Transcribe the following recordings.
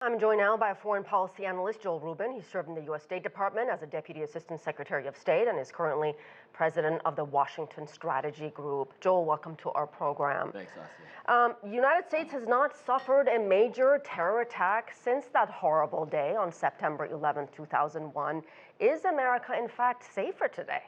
I'm joined now by foreign policy analyst Joel Rubin. He served in the U.S. State Department as a Deputy Assistant Secretary of State and is currently president of the Washington Strategy Group. Joel, welcome to our program. Thanks, Asieh. United States has not suffered a major terror attack since that horrible day on September 11, 2001. Is America, in fact, safer today?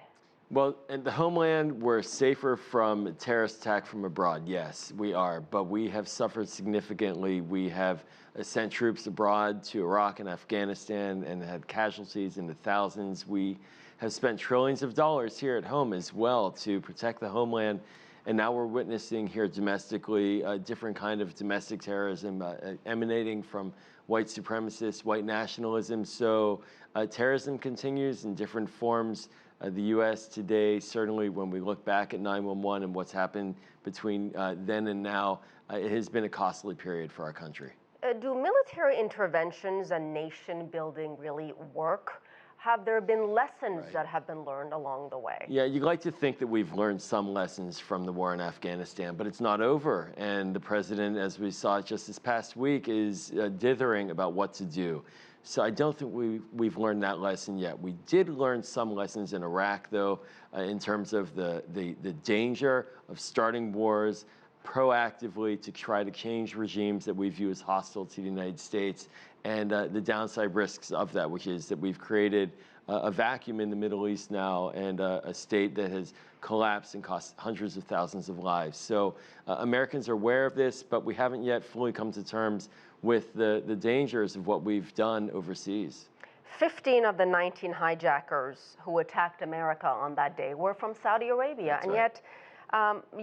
Well, in the homeland, we're safer from a terrorist attack from abroad. Yes, we are. But we have suffered significantly. We have sent troops abroad to Iraq and Afghanistan and had casualties in the thousands. We have spent trillions of dollars here at home as well to protect the homeland. And now we're witnessing here domestically a different kind of domestic terrorism emanating from white supremacists, white nationalism. So terrorism continues in different forms. The U.S. today, certainly when we look back at 9/11 and what's happened between then and now, it has been a costly period for our country. Do military interventions and nation building really work? Have there been lessons that have been learned along the way? Yeah, you'd like to think that we've learned some lessons from the war in Afghanistan, but it's not over. And the president, as we saw just this past week, is dithering about what to do. So I don't think we've learned that lesson yet. We did learn some lessons in Iraq, though, in terms of the danger of starting wars proactively to try to change regimes that we view as hostile to the United States, and the downside risks of that, which is that we've created a vacuum in the Middle East now and a state that has collapsed and cost hundreds of thousands of lives. So Americans are aware of this, but we haven't yet fully come to terms with the dangers of what we've done overseas. 15 of the 19 hijackers who attacked America on that day were from Saudi Arabia. That's and right. Yet,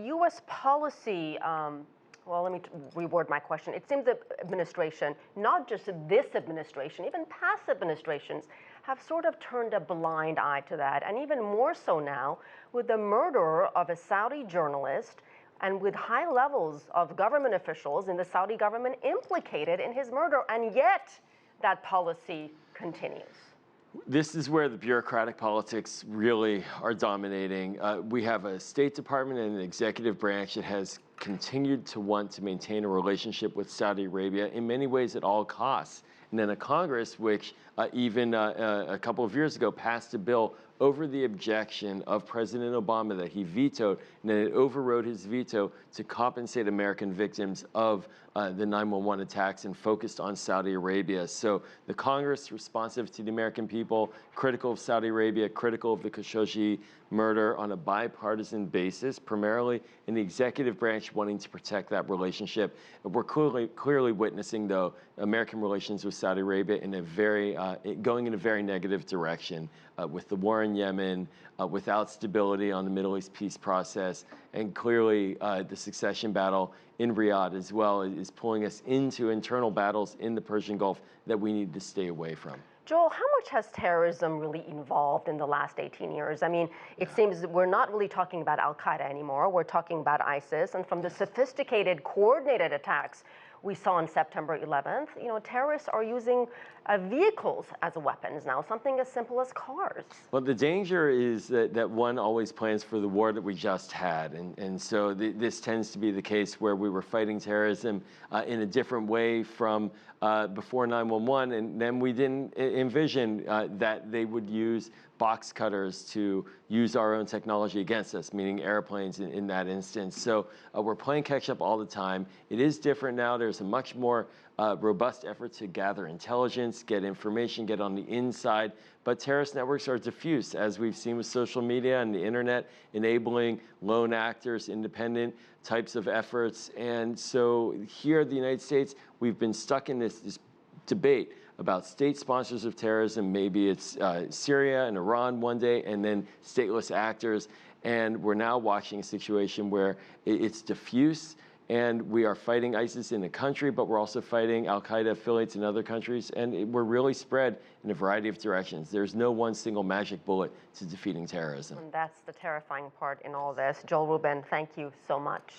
U.S. policy, well, let me reword my question. It seems the administration, not just this administration, even past administrations, have sort of turned a blind eye to that. And even more so now with the murder of a Saudi journalist and with high levels of government officials in the Saudi government implicated in his murder. And yet that policy continues. This is where the bureaucratic politics really are dominating. We have a State Department and an executive branch that has continued to want to maintain a relationship with Saudi Arabia in many ways at all costs. And then a Congress which even a couple of years ago passed a bill over the objection of President Obama that he vetoed, and then it overrode his veto to compensate American victims of the 9/11 attacks and focused on Saudi Arabia. So the Congress, responsive to the American people, critical of Saudi Arabia, critical of the Khashoggi murder on a bipartisan basis, primarily in the executive branch wanting to protect that relationship. We're clearly witnessing, though, American relations with Saudi Arabia in a going in a very negative direction with the war in Yemen, without stability on the Middle East peace process, and clearly the succession battle in Riyadh as well is pulling us into internal battles in the Persian Gulf that we need to stay away from. Joel, how much has terrorism really evolved in the last 18 years? I mean, it seems that we're not really talking about Al-Qaeda anymore. We're talking about ISIS. And from the sophisticated, coordinated attacks we saw on September 11th, terrorists are using vehicles as weapons now, something as simple as cars. Well, the danger is that one always plans for the war that we just had. And so this tends to be the case where we were fighting terrorism in a different way from before 9/11. And then we didn't envision that they would use box cutters to use our own technology against us, meaning airplanes in that instance. So we're playing catch up all the time. It is different now. There's a much more robust effort to gather intelligence, get information, get on the inside. But terrorist networks are diffuse, as we've seen with social media and the internet, enabling lone actors, independent types of efforts. And so here in the United States, we've been stuck in this debate about state sponsors of terrorism. Maybe it's Syria and Iran one day, and then stateless actors. And we're now watching a situation where it's diffuse, and we are fighting ISIS in the country, but we're also fighting Al-Qaeda affiliates in other countries, and we're really spread in a variety of directions. There's no one single magic bullet to defeating terrorism. And that's the terrifying part in all this. Joel Rubin, thank you so much.